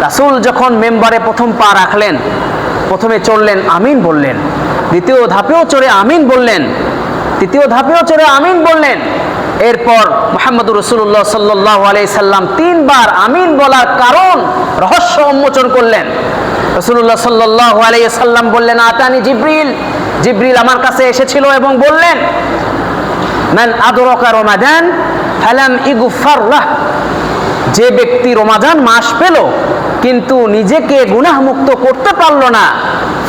রাসূল যখন মেম্বারে প্রথম পা রাখলেন, প্রথমে চড়লেন, আমিন বললেন, দ্বিতীয় ধাপেও চড়ে আমিন বললেন, তৃতীয় ধাপেও চড়ে আমিন বললেন। এরপর মুহাম্মদুর রাসূলুল্লাহ সাল্লাল্লাহু আলাইহি সাল্লাম তিনবার আমিন বলার কারণ রহস্য উন্মোচন করলেন। রাসূলুল্লাহ সাল্লাল্লাহু আলাইহি সাল্লাম বললেন, আতানি জিবরিল, জিবরিল আমার কাছে এসেছিল এবং বললেন, মান আদরাকা রমাদান ফালাম ইগফার লাহ, যে ব্যক্তি রমাদান মাস পেল কিন্তু নিজেকে গুনাহ মুক্ত করতে পারল না,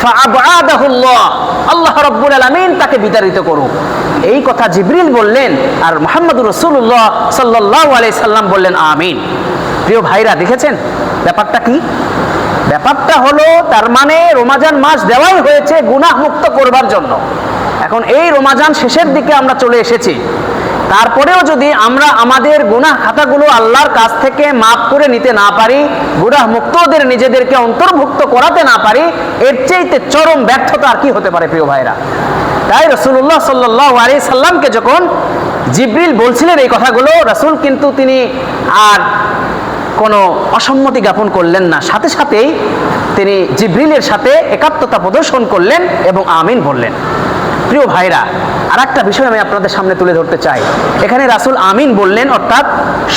ফাআবআদাহুল্লাহ, আল্লাহ রাব্বুল আলামিন তাকে বিতাড়িত করুক। এই কথা জিবরিল বললেন, আর মুহাম্মদুর রাসূলুল্লাহ সাল্লাল্লাহু আলাইহি সাল্লাম বললেন আমিন। প্রিয় ভাইরা, দেখেছেন ব্যাপারটা কি? ব্যাপারটা হলো, তার মানে রমাজান মাস দেওয়াই হয়েছে গুনাহ মুক্ত করবার জন্য। এখন এই রমাজান শেষের দিকে আমরা চলে এসেছি, তারপরেও যদি আমরা আমাদের গুনাহ খাতাগুলো আল্লাহর কাছ থেকে মাফ করে নিতে না পারি, গুনাহ মুক্তদের নিজেদেরকে অন্তর্ভুক্ত করাতে না পারি, এর চাইতে চরম ব্যর্থতা আর কি হতে পারে প্রিয় ভাইরা। তাই রাসূলুল্লাহ সাল্লাল্লাহু আলাইহি সাল্লামকে যখন জিবরিল বলছিলেন এই কথাগুলো, রাসূল কিন্তু তিনি আর কোনো অসম্মতি জ্ঞাপন করলেন না, সাথে সাথেই তিনি জিবরিলের সাথে একাত্মতা প্রদর্শন করলেন এবং আমিন বললেন। প্রিয় ভাইরা, আর একটা বিষয় আমি আপনাদের সামনে তুলে ধরতে চাই। এখানে রাসূল আমিন বললেন, অর্থাৎ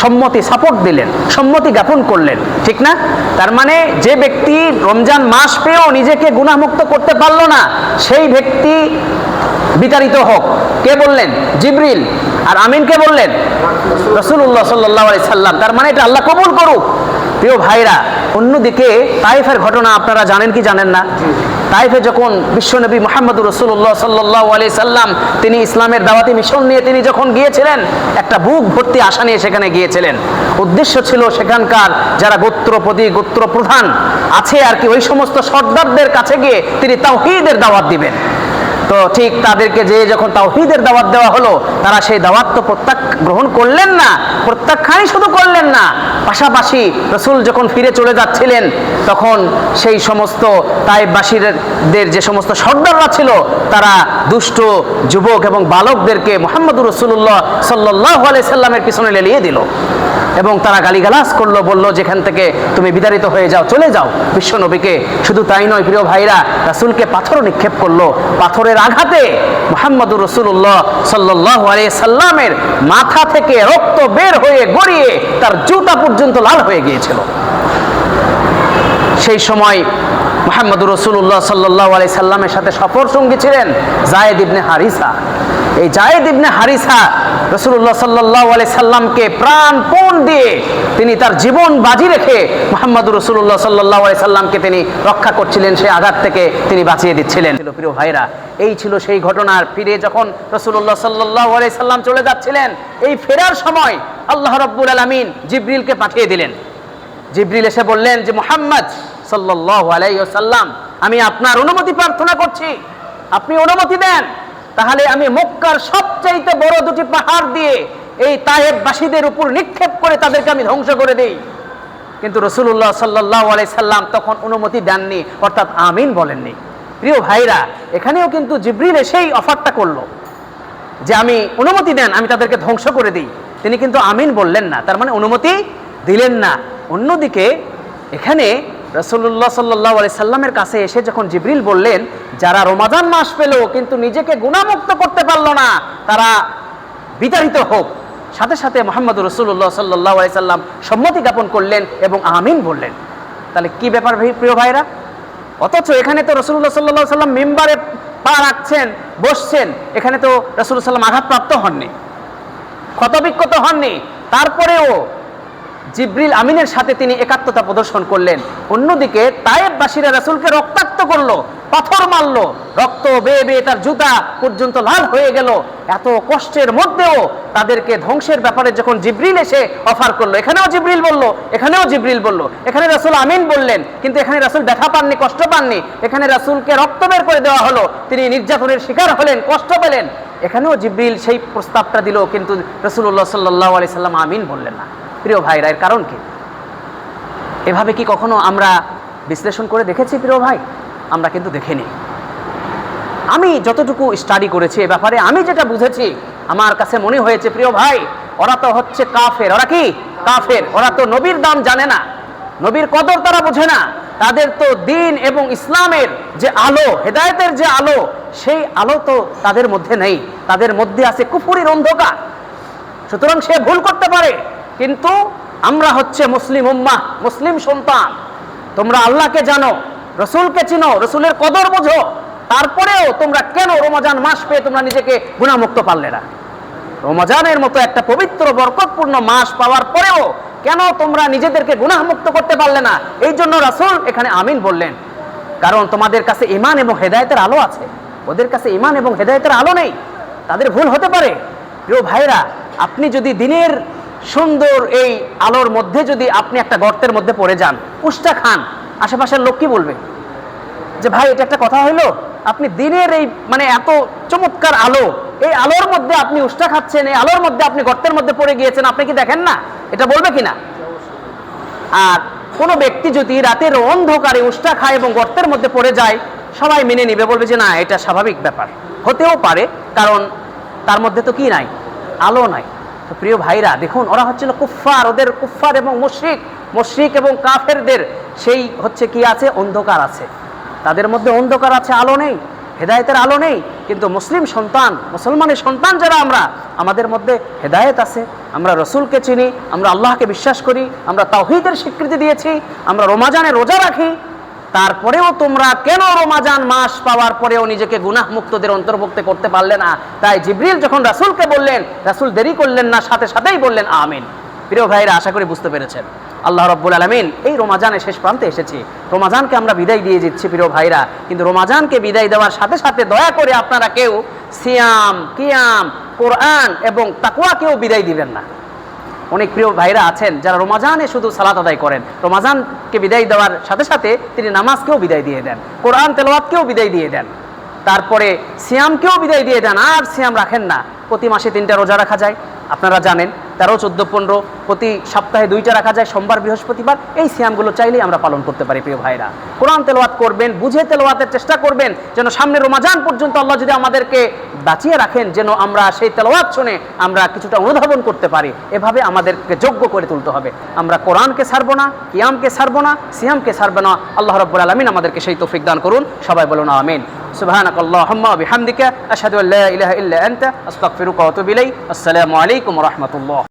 সম্মতি, সাপোর্ট দিলেন, সম্মতি জ্ঞাপন করলেন, ঠিক না? তার মানে যে ব্যক্তি রমজান মাস পেয়েও নিজেকে গুনাহমুক্ত করতে পারলো না, সেই ব্যক্তি বিতাড়িত হোক। কে বললেন? জিবরিল। আর আমিন কে বললেন? রাসূলুল্লাহ সাল্লাল্লাহু আলাইহি সাল্লাম। তার মানে এটা আল্লাহ কবুল করুক। প্রিয় ভাইরা, অন্যদিকে তায়েফের ঘটনা আপনারা জানেন কি জানেন না? তায়েফে যখন বিশ্বনবী মুহাম্মদুর রাসূলুল্লাহ সাল্লাল্লাহু আলাইহি সাল্লাম তিনি ইসলামের দাওয়াতি মিশন নিয়ে তিনি যখন গিয়েছিলেন, একটা বুক ভর্তি আশা নিয়ে সেখানে গিয়েছিলেন। উদ্দেশ্য ছিল সেখানকার যারা গোত্রপতি, গোত্রপ্রধান আছে আর কি, ওই সমস্ত সর্দারদের কাছে গিয়ে তিনি তাওহীদের দাওয়াত দিবেন। তো ঠিক তাদেরকে যে যখন তাওহীদের দাওয়াত দেওয়া হলো, তারা সেই দাওয়াত তো গ্রহণ করলেন না, প্রত্যাখ্যানই শুধু করলেন না, পাশাপাশি রাসূল যখন ফিরে চলে যাচ্ছিলেন, তখন সেই সমস্ত তায়েফবাসীদের যে সমস্ত সর্দাররা ছিল, তারা দুষ্ট যুবক এবং বালকদেরকে মুহাম্মদুর রাসূলুল্লাহ সাল্লাল্লাহু আলাইহি সাল্লামের পিছনে লেলিয়ে দিল এবং তারা গালিগালাজ করলো, বলল যেখান থেকে তুমি বিতাড়িত হয়ে যাও, চলে যাও বিশ্ব নবীকে। শুধু তাই নয় প্রিয় ভাইরা, রাসূলকে পাথর নিক্ষেপ করলো। পাথরের আঘাতে মুহাম্মদুর রাসূলুল্লাহ সাল্লাল্লাহু আলাইহি সাল্লামের মাথা থেকে রক্ত বের হয়ে গড়িয়ে তার জুতা পর্যন্ত লাল হয়ে গিয়েছিল। সেই সময় মুহাম্মদুর রাসূলুল্লাহ সাল্লাল্লাহু আলাইহি সাল্লামের সাথে সফর সঙ্গী ছিলেন যায়েদ ইবনে হারিসা। এই যায়েদ ইবনে হারিসা রাসূলুল্লাহ সাল্লাল্লাহু আলাইহি সাল্লামকে প্রাণপণ দিয়ে তিনি তার জীবন বাজি রেখে মুহাম্মদুর রাসূলুল্লাহ সাল্লাল্লাহু আলাইহি সাল্লামকে তিনি রক্ষা করছিলেন, সেই আঘাত থেকে তিনি বাঁচিয়ে দিচ্ছিলেন। প্রিয় ভাইরা, এই ছিল সেই ঘটনার। ফিরে যখন রাসূলুল্লাহ সাল্লাল্লাহু আলাইহি সাল্লাম চলে যাচ্ছিলেন, এই ফেরার সময় আল্লাহ রাব্বুল আলামিন জিবরিলকে পাঠিয়ে দিলেন। জিবরিল এসে বললেন যে মুহাম্মদ সাল্লাল্লাহু আলাইহি ওয়াসাল্লাম, আমি আপনার অনুমতি প্রার্থনা করছি, আপনি অনুমতি দেন, তাহলে আমি মক্কার সবচাইতে বড় দুটি পাহাড় দিয়ে এই তায়েফবাসীদের উপর নিক্ষেপ করে তাদেরকে আমি ধ্বংস করে দেই। কিন্তু রাসূলুল্লাহ সাল্লাল্লাহু আলাইহি সাল্লাম তখন অনুমতি দেননি, অর্থাৎ আমিন বলেননি। প্রিয় ভাইরা, এখানেও কিন্তু জিবরিল এসেই অফারটা করলো যে আমি অনুমতি দেন, আমি তাদেরকে ধ্বংস করে দিই। তিনি কিন্তু আমিন বললেন না, তার মানে অনুমতি দিলেন না। অন্যদিকে এখানে রাসূলুল্লাহ সাল্লাল্লাহু আলাইহি সাল্লামের কাছে এসে যখন জিবরিল বললেন, যারা রমাদান মাস পেল কিন্তু নিজেকে গুনাহমুক্ত করতে পারল না, তারা বিতাড়িত হোক, সাথে সাথে মুহাম্মদুর রাসূলুল্লাহ সাল্লাল্লাহু আলাইহি সাল্লাম সম্মতি জ্ঞাপন করলেন এবং আমিন বললেন। তাহলে কি ব্যাপার প্রিয় ভাইরা? অথচ এখানে তো রাসূলুল্লাহ সাল্লাল্লাহু আলাইহি সাল্লাম মিম্বারে পা রাখছেন, বসছেন, এখানে তো রাসূলুল্লাহ সাল্লাম আঘাতপ্রাপ্ত হননি, ক্ষতবিক্ষত হননি, তারপরেও জিবরিল আমিনের সাথে তিনি একাত্মতা প্রদর্শন করলেন। অন্যদিকে তায়েফবাসীরা রাসূলকে রক্তাক্ত করলো, পাথর মারলো, রক্ত বেয়ে বেয়ে তার জুতা পর্যন্ত লাল হয়ে গেল। এত কষ্টের মধ্যেও তাদেরকে ধ্বংসের ব্যাপারে যখন জিবরিল এসে অফার করলো, এখানেও জিবরিল বলল, এখানেও জিবরিল বলল, এখানে রাসূল আমিন বললেন, কিন্তু এখানে রাসূল ব্যথা পাননি, কষ্ট পাননি। এখানে রাসূলকে রক্ত বের করে দেওয়া হলো, তিনি নির্যাতনের শিকার হলেন, কষ্ট পেলেন। এখানেও জিবরিল সেই প্রস্তাবটা দিল, কিন্তু রাসূলুল্লাহ সাল্লাল্লাহু আলাইহি সাল্লাম আমিন বললেন না। প্রিয় ভাইরা, এর কারণ কি? এভাবে কি কখনো আমরা বিশ্লেষণ করে দেখেছি প্রিয় ভাই? আমরা কিন্তু দেখিনি। আমি যতটুকু স্টাডি করেছি এ ব্যাপারে, আমি যেটা বুঝেছি, আমার কাছে মনে হয়েছে প্রিয় ভাই, ওরা তো হচ্ছে কাফের। ওরা কি? কাফের। ওরা তো নবীর দাম জানে না, নবীর কদর তারা বোঝে না। তাদের তো দ্বীন এবং ইসলামের যে আলো, হেদায়েতের যে আলো, সেই আলো তো তাদের মধ্যে নেই। তাদের মধ্যে আছে কুফুরির অন্ধকার। সুতরাং সে ভুল করতে পারে, কিন্তু আমরা হচ্ছে মুসলিম উম্মাহ, মুসলিম সন্তান। তোমরা আল্লাহকে জানো, রসুলকে চিনো, রসুলের কদর বোঝো, তারপরেও তোমরা কেন রমজান মাস পেয়ে তোমরা নিজেকে গুনাহমুক্ত পারলে না? রমজানের মতো একটা পবিত্র বরকতপূর্ণ মাস পাওয়ার পরেও কেন তোমরা নিজেদেরকে গুনাহমুক্ত করতে পারলে না? এই জন্য রাসূল এখানে আমিন বললেন, কারণ তোমাদের কাছে ঈমান এবং হেদায়েতের আলো আছে, ওদের কাছে ঈমান এবং হেদায়েতের আলো নেই। তাদের ভুল হতে পারে। প্রিয় ভাইরা, আপনি যদি দিনের সুন্দর এই আলোর মধ্যে যদি আপনি একটা গর্তের মধ্যে পড়ে যান, উষ্টা খান, আশেপাশের লোক কি বলবে? যে ভাই, এটা একটা কথা হইলো? আপনি দিনের এই মানে এত চমৎকার আলো, এই আলোর মধ্যে আপনি উষ্টা খাচ্ছেন, এই আলোর মধ্যে আপনি গর্তের মধ্যে পড়ে গিয়েছেন, আপনি কি দেখেন না? এটা বলবে কিনা? আর কোনো ব্যক্তি যদি রাতের অন্ধকারে উষ্টা খায় এবং গর্তের মধ্যে পড়ে যায়, সবাই মেনে নিবে, বলবে যে না, এটা স্বাভাবিক ব্যাপার। হতেও পারে, কারণ তার মধ্যে তো কি নাই? আলো নাই। তো প্রিয় ভাইরা, দেখুন, ওরা হচ্ছিল কুফফার, ওদের কুফফার এবং মুশরিক এবং কাফেরদের সেই হচ্ছে কি আছে? অন্ধকার আছে। তাদের মধ্যে অন্ধকার আছে, আলো নেই, হেদায়েতের আলো নেই। কিন্তু মুসলিম সন্তান, মুসলমানের সন্তান যারা আমরা, আমাদের মধ্যে হেদায়েত আছে। আমরা রসুলকে চিনি, আমরা আল্লাহকে বিশ্বাস করি, আমরা তাওহীদের স্বীকৃতি দিয়েছি, আমরা রমজানে রোজা রাখি। তারপরেও তোমরা কেন রমজান মাস পাওয়ার পরেও নিজেকে গুনাহমুক্তদের অন্তর্ভুক্ত করতে পারলে না? তাই জিবরিল যখন রাসূলকে বললেন, রাসূল দেরি করলেন না, সাথে সাথেই বললেন আমিন। প্রিয় ভাইরা, আশা করি বুঝতে পেরেছেন। আল্লাহ রাব্বুল আলামিন এই রমজানের শেষ প্রান্তে এসেছি। রমজানকে আমরা বিদায় দিয়ে দিচ্ছি প্রিয় ভাইরা, কিন্তু রমজানকে বিদায় দেওয়ার সাথে সাথে দয়া করে আপনারা কেউ সিয়াম, কিয়াম, কোরআন এবং তাকওয়াকেও বিদায় দিবেন না। অনেক প্রিয় ভাইরা আছেন যারা রমজানে শুধু সালাত আদায় করেন, রমজানকে বিদায় দেওয়ার সাথে সাথে তিনি নামাজকেও বিদায় দিয়ে দেন, কোরআন তেলাওয়াতকেও বিদায় দিয়ে দেন, তারপরে সিয়ামকেও বিদায় দিয়ে দেন, আর সিয়াম রাখেন না। প্রতি মাসে 3টা রোজা রাখা যায়, আপনারা জানেন, 13, 14, 15, প্রতি সপ্তাহে 2টা রাখা যায়, সোমবার, বৃহস্পতিবার। এই সিয়ামগুলো চাইলেই আমরা পালন করতে পারি। প্রিয় ভাইরা, কোরআন তেলাওয়াত করবেন, বুঝে তেলাওয়াতের চেষ্টা করবেন, যেন সামনে রমজান পর্যন্ত আল্লাহ যদি আমাদেরকে বাঁচিয়ে রাখেন, যেন আমরা সেই তেলাওয়াত শুনে আমরা কিছুটা অনুধাবন করতে পারি। এভাবে আমাদেরকে যোগ্য করে তুলতে হবে। আমরা কোরআনকে ছাড়বো না, কিয়ামকে ছাড়বো না, সিয়ামকে ছাড়বো না। আল্লাহ রাব্বুল আলামিন আমাদেরকে সেই তৌফিক দান করুন। সবাই বলুন আমিন। সুবহানাকাল্লাহুম্মা ওয়া বিহামদিকা আশহাদু আল্লা ইলাহা ইল্লা আনতা আস্তাগফিরুকা ওয়া আতুবু ইলাইক। আসসালামু আলাইকুম ওয়া রাহমাতুল্লাহ।